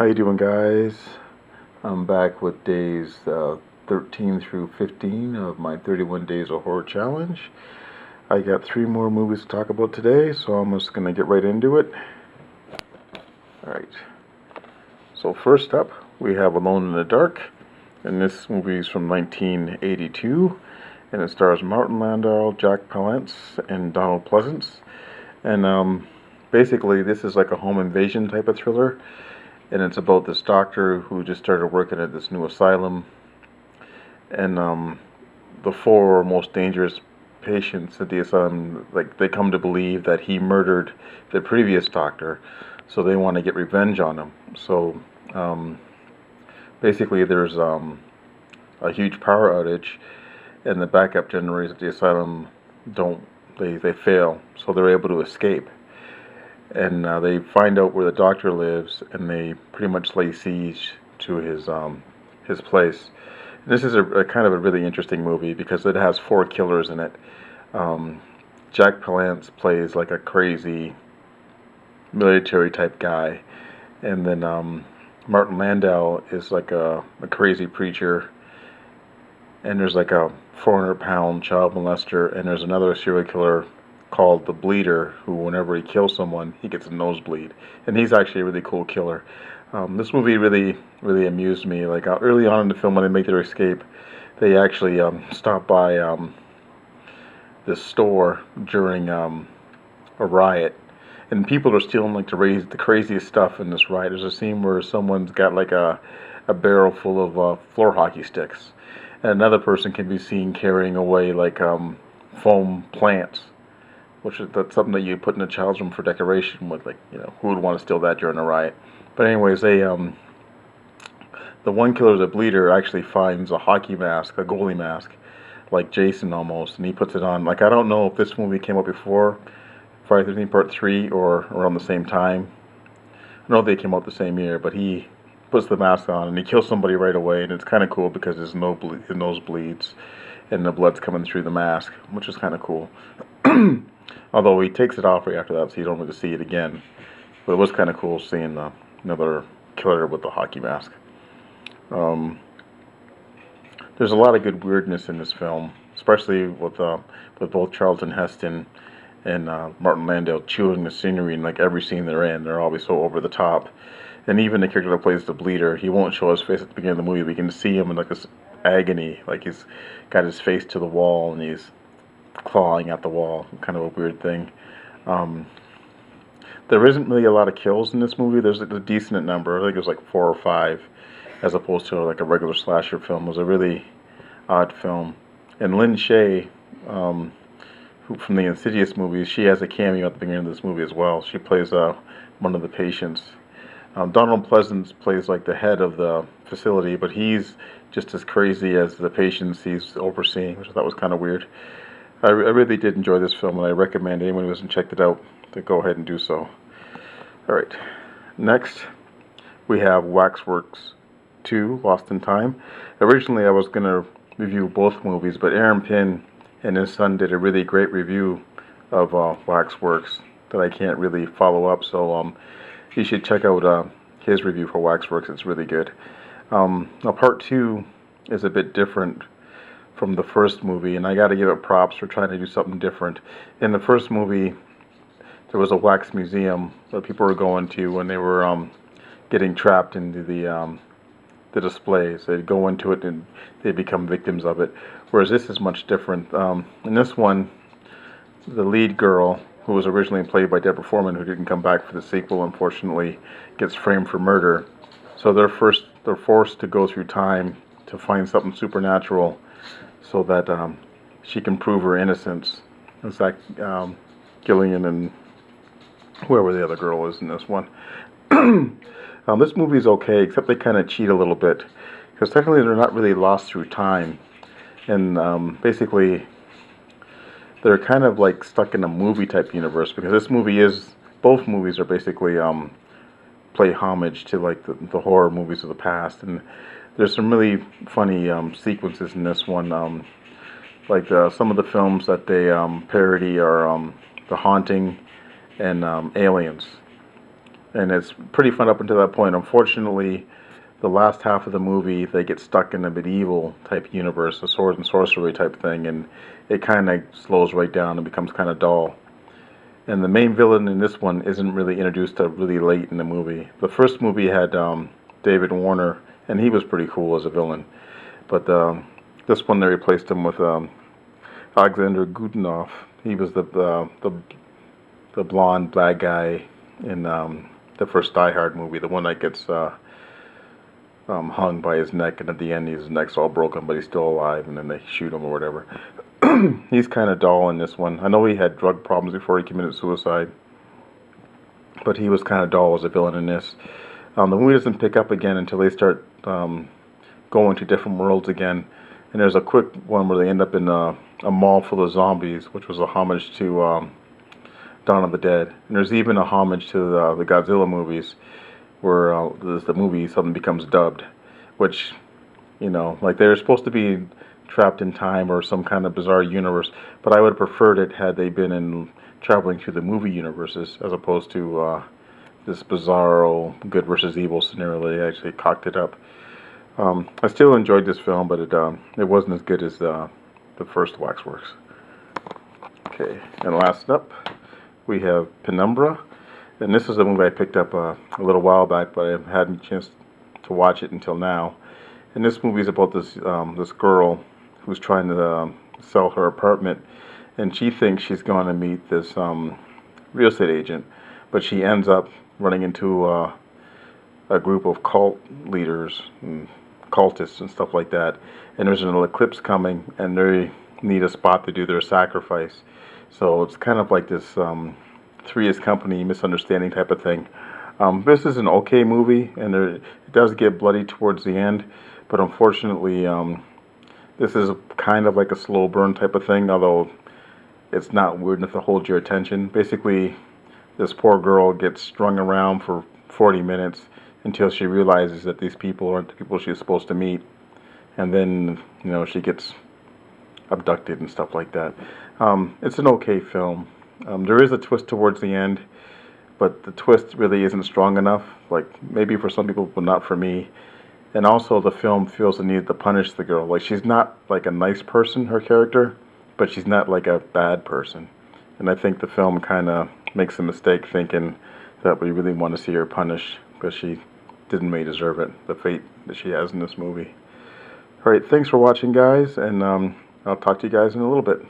How you doing, guys? I'm back with days 13 through 15 of my 31 Days of Horror Challenge. I got 3 more movies to talk about today, so I'm just going to get right into it. Alright, so first up, we have Alone in the Dark, and this movie is from 1982, and it stars Martin Landau, Jack Palance, and Donald Pleasance. And basically, this is like a home invasion type of thriller. And it's about this doctor who just started working at this new asylum, and the 4 most dangerous patients at the asylum, like, they come to believe that he murdered the previous doctor, so they want to get revenge on him. So basically, there's a huge power outage, and the backup generators at the asylum they fail, so they're able to escape. And they find out where the doctor lives, and they pretty much lay siege to his place. And this is a kind of a really interesting movie because it has 4 killers in it. Jack Palance plays like a crazy military type guy, and then Martin Landau is like a crazy preacher, and there's like a 400-pound child molester, and there's another serial killer called the Bleeder, who whenever he kills someone, he gets a nosebleed, and he's actually a really cool killer. This movie really amused me. Like early on in the film, when they make their escape, they actually stop by this store during a riot, and people are stealing like the craziest stuff in this riot. There's a scene where someone's got like a barrel full of floor hockey sticks, and another person can be seen carrying away like foam plants, that's something that you put in a child's room for decoration. With, like, who would want to steal that during a riot? But anyways, the one killer, the Bleeder, actually finds a hockey mask, a goalie mask, like Jason almost, and he puts it on. Like, I don't know if this movie came out before Friday the 13th Part 3 or around the same time. I don't know if they came out the same year, but he puts the mask on and he kills somebody right away, and it's kind of cool because his nose bleeds and the blood's coming through the mask, which is kind of cool. Although he takes it off right after that, so you don't really see it again. But it was kind of cool seeing another killer with the hockey mask. There's a lot of good weirdness in this film, especially with both Charlton Heston and Martin Landau chewing the scenery in like every scene they're in. They're always so over the top. And even the character that plays the Bleeder, he won't show his face at the beginning of the movie. We can see him in like this agony, like he's got his face to the wall and he's clawing at the wall. Kind of a weird thing. There isn't really a lot of kills in this movie. There's like a decent number. I think it was like 4 or 5, as opposed to like a regular slasher film. It was a really odd film. And Lynn Shay, who from the Insidious movies, she has a cameo at the beginning of this movie as well. She plays one of the patients. Donald Pleasance plays like the head of the facility, but he's just as crazy as the patients he's overseeing, which I thought was kind of weird. I really did enjoy this film, and I recommend anyone who hasn't checked it out to go ahead and do so. Alright, next we have Waxworks 2, Lost in Time. Originally I was going to review both movies, but Aaron Pinn and his son did a really great review of Waxworks that I can't really follow up, so you should check out his review for Waxworks. It's really good. Now Part 2 is a bit different from the first movie, and I got to give it props for trying to do something different. In the first movie, there was a wax museum that people were going to when they were getting trapped into the displays. They'd go into it and they'd become victims of it. Whereas this is much different. In this one, the lead girl, who was originally played by Deborah Foreman, who didn't come back for the sequel, unfortunately, gets framed for murder. So they're forced to go through time to find something supernatural, so that she can prove her innocence. It's like Gillian and whoever the other girl is in this one. This movie is okay, except they kind of cheat a little bit, because technically they're not really lost through time, and basically they're kind of like stuck in a movie type universe, because both movies are basically play homage to like the horror movies of the past, and there's some really funny sequences in this one. Like some of the films that they parody are The Haunting and Aliens. and it's pretty fun up until that point. Unfortunately, the last half of the movie, they get stuck in a medieval type universe, a sword and sorcery type thing, and it kind of slows right down and becomes kind of dull. And the main villain in this one isn't really introduced till really late in the movie. The first movie had David Warner, and he was pretty cool as a villain. But this one, they replaced him with Alexander Godunov. He was the blonde bad guy in the first Die Hard movie, the one that gets hung by his neck, and at the end his neck's all broken, but he's still alive, and then they shoot him or whatever. He's kind of dull in this one. I know he had drug problems before he committed suicide, but he was kind of dull as a villain in this. The movie doesn't pick up again until they start going to different worlds again. And there's a quick one where they end up in a mall full of zombies, which was a homage to Dawn of the Dead. And there's even a homage to the Godzilla movies, where the movie suddenly becomes dubbed, which, you know, like they're supposed to be trapped in time or some kind of bizarre universe, but I would have preferred it had they been in traveling through the movie universes as opposed to this bizarro good versus evil scenario. They actually cocked it up. I still enjoyed this film, but it wasn't as good as the first Waxworks. Okay, and last up we have Penumbra, and this is a movie I picked up a little while back, but I haven't had a chance to watch it until now. And this movie is about this girl who's trying to sell her apartment, and she thinks she's going to meet this real estate agent, but she ends up running into a group of cult leaders and cultists and stuff like that, and there's an eclipse coming, and they need a spot to do their sacrifice. So it's kind of like this Three's Company misunderstanding type of thing. This is an okay movie, and it does get bloody towards the end, but unfortunately this is kind of like a slow burn type of thing, although it's not weird enough to hold your attention. Basically, this poor girl gets strung around for 40 minutes until she realizes that these people aren't the people she's supposed to meet. And then, you know, she gets abducted and stuff like that. It's an okay film. There is a twist towards the end, but the twist really isn't strong enough. Like, maybe for some people, but not for me. And also, the film feels the need to punish the girl. Like, she's not like a nice person, her character, but she's not like a bad person. And I think the film kind of makes a mistake thinking that we really want to see her punished, because she didn't really deserve it, the fate that she has in this movie. Alright, thanks for watching, guys, and I'll talk to you guys in a little bit.